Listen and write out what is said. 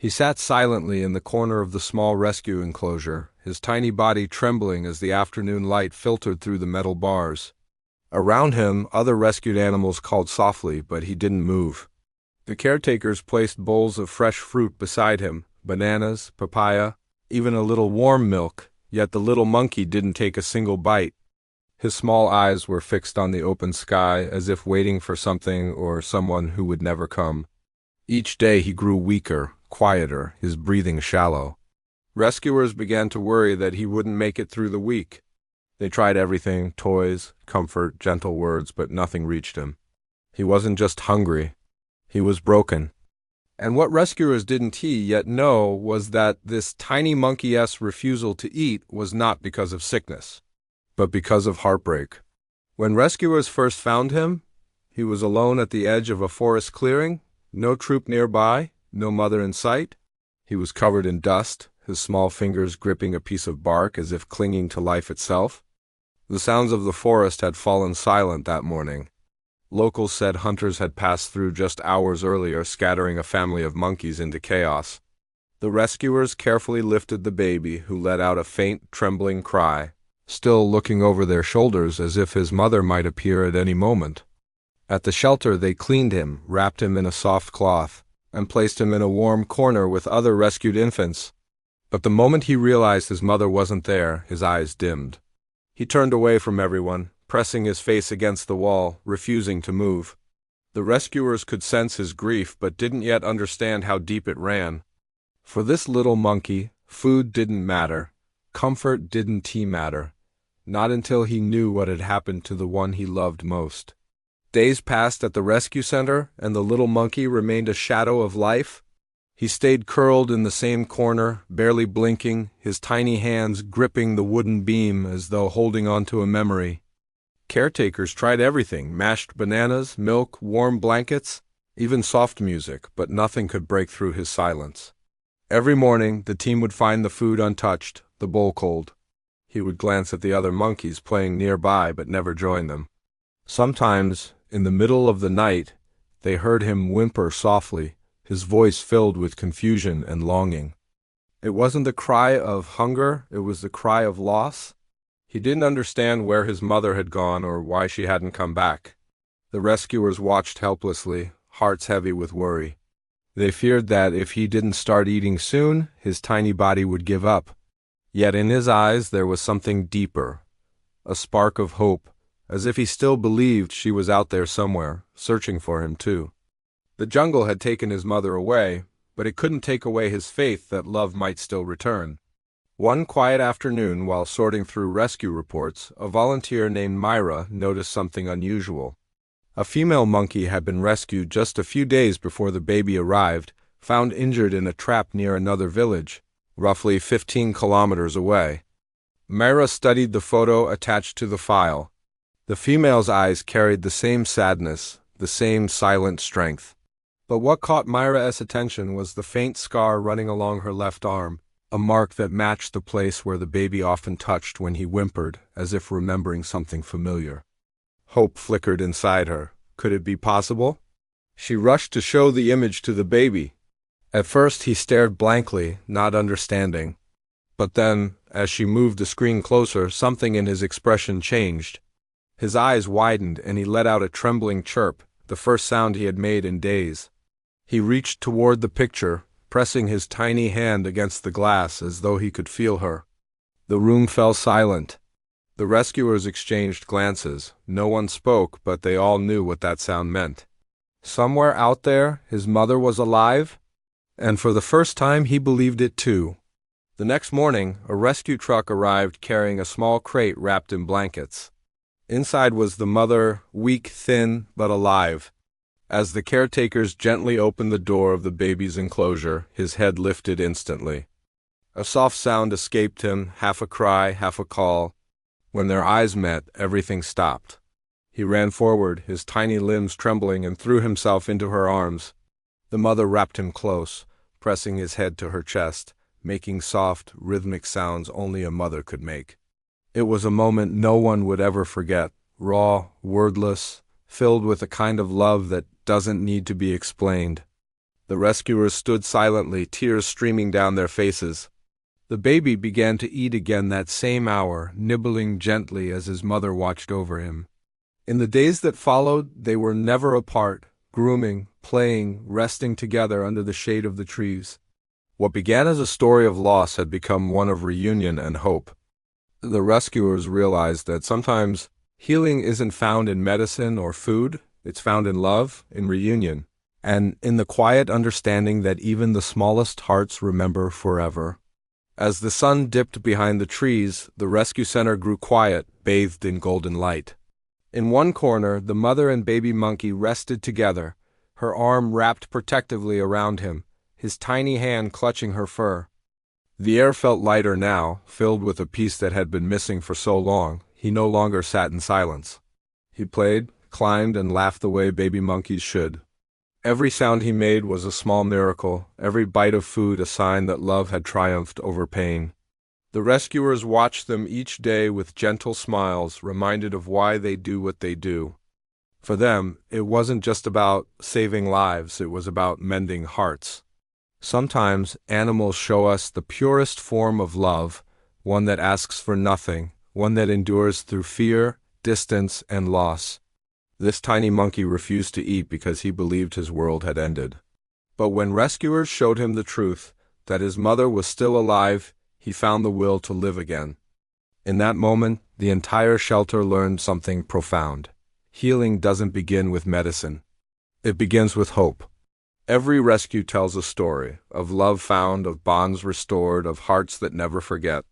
He sat silently in the corner of the small rescue enclosure, his tiny body trembling as the afternoon light filtered through the metal bars. Around him, other rescued animals called softly, but he didn't move. The caretakers placed bowls of fresh fruit beside him, bananas, papaya, even a little warm milk, yet the little monkey didn't take a single bite. His small eyes were fixed on the open sky, as if waiting for something or someone who would never come. Each day he grew weaker, quieter, his breathing shallow. Rescuers began to worry that he wouldn't make it through the week. They tried everything, toys, comfort, gentle words, but nothing reached him. He wasn't just hungry. He was broken. And what rescuers didn't yet know was that this tiny monkey's refusal to eat was not because of sickness, but because of heartbreak. When rescuers first found him, he was alone at the edge of a forest clearing, no troop nearby, no mother in sight. He was covered in dust, his small fingers gripping a piece of bark as if clinging to life itself. The sounds of the forest had fallen silent that morning. Locals said hunters had passed through just hours earlier, scattering a family of monkeys into chaos. The rescuers carefully lifted the baby, who let out a faint, trembling cry, still looking over their shoulders as if his mother might appear at any moment. At the shelter they cleaned him, wrapped him in a soft cloth, and placed him in a warm corner with other rescued infants. But the moment he realized his mother wasn't there, his eyes dimmed. He turned away from everyone, pressing his face against the wall, refusing to move. The rescuers could sense his grief but didn't yet understand how deep it ran. For this little monkey, food didn't matter, comfort didn't matter, not until he knew what had happened to the one he loved most. Days passed at the rescue center, and the little monkey remained a shadow of life. He stayed curled in the same corner, barely blinking, his tiny hands gripping the wooden beam as though holding on to a memory. Caretakers tried everything: mashed bananas, milk, warm blankets, even soft music, but nothing could break through his silence. Every morning, the team would find the food untouched, the bowl cold. He would glance at the other monkeys playing nearby but never join them. Sometimes, in the middle of the night, they heard him whimper softly, his voice filled with confusion and longing. It wasn't the cry of hunger, it was the cry of loss. He didn't understand where his mother had gone or why she hadn't come back. The rescuers watched helplessly, hearts heavy with worry. They feared that if he didn't start eating soon, his tiny body would give up. Yet in his eyes there was something deeper, a spark of hope, as if he still believed she was out there somewhere, searching for him too. The jungle had taken his mother away, but it couldn't take away his faith that love might still return. One quiet afternoon, while sorting through rescue reports, a volunteer named Myra noticed something unusual. A female monkey had been rescued just a few days before the baby arrived, found injured in a trap near another village, roughly 15 kilometers away. Myra studied the photo attached to the file. The female's eyes carried the same sadness, the same silent strength. But what caught Myra's attention was the faint scar running along her left arm, a mark that matched the place where the baby often touched when he whimpered, as if remembering something familiar. Hope flickered inside her. Could it be possible? She rushed to show the image to the baby. At first he stared blankly, not understanding. But then, as she moved the screen closer, something in his expression changed. His eyes widened and he let out a trembling chirp, the first sound he had made in days. He reached toward the picture, pressing his tiny hand against the glass as though he could feel her. The room fell silent. The rescuers exchanged glances. No one spoke, but they all knew what that sound meant. Somewhere out there, his mother was alive, and for the first time he believed it too. The next morning, a rescue truck arrived carrying a small crate wrapped in blankets. Inside was the mother, weak, thin, but alive. As the caretakers gently opened the door of the baby's enclosure, his head lifted instantly. A soft sound escaped him, half a cry, half a call. When their eyes met, everything stopped. He ran forward, his tiny limbs trembling, and threw himself into her arms. The mother wrapped him close, pressing his head to her chest, making soft, rhythmic sounds only a mother could make. It was a moment no one would ever forget, raw, wordless, filled with a kind of love that doesn't need to be explained. The rescuers stood silently, tears streaming down their faces. The baby began to eat again that same hour, nibbling gently as his mother watched over him. In the days that followed, they were never apart, grooming, playing, resting together under the shade of the trees. What began as a story of loss had become one of reunion and hope. The rescuers realized that sometimes healing isn't found in medicine or food, it's found in love, in reunion, and in the quiet understanding that even the smallest hearts remember forever. As the sun dipped behind the trees, the rescue center grew quiet, bathed in golden light. In one corner, the mother and baby monkey rested together, her arm wrapped protectively around him, his tiny hand clutching her fur. The air felt lighter now, filled with a peace that had been missing for so long. He no longer sat in silence. He played, climbed, and laughed the way baby monkeys should. Every sound he made was a small miracle, every bite of food a sign that love had triumphed over pain. The rescuers watched them each day with gentle smiles, reminded of why they do what they do. For them, it wasn't just about saving lives, it was about mending hearts. Sometimes animals show us the purest form of love, one that asks for nothing, one that endures through fear, distance, and loss. This tiny monkey refused to eat because he believed his world had ended. But when rescuers showed him the truth, that his mother was still alive, he found the will to live again. In that moment, the entire shelter learned something profound. Healing doesn't begin with medicine. It begins with hope. Every rescue tells a story, of love found, of bonds restored, of hearts that never forget.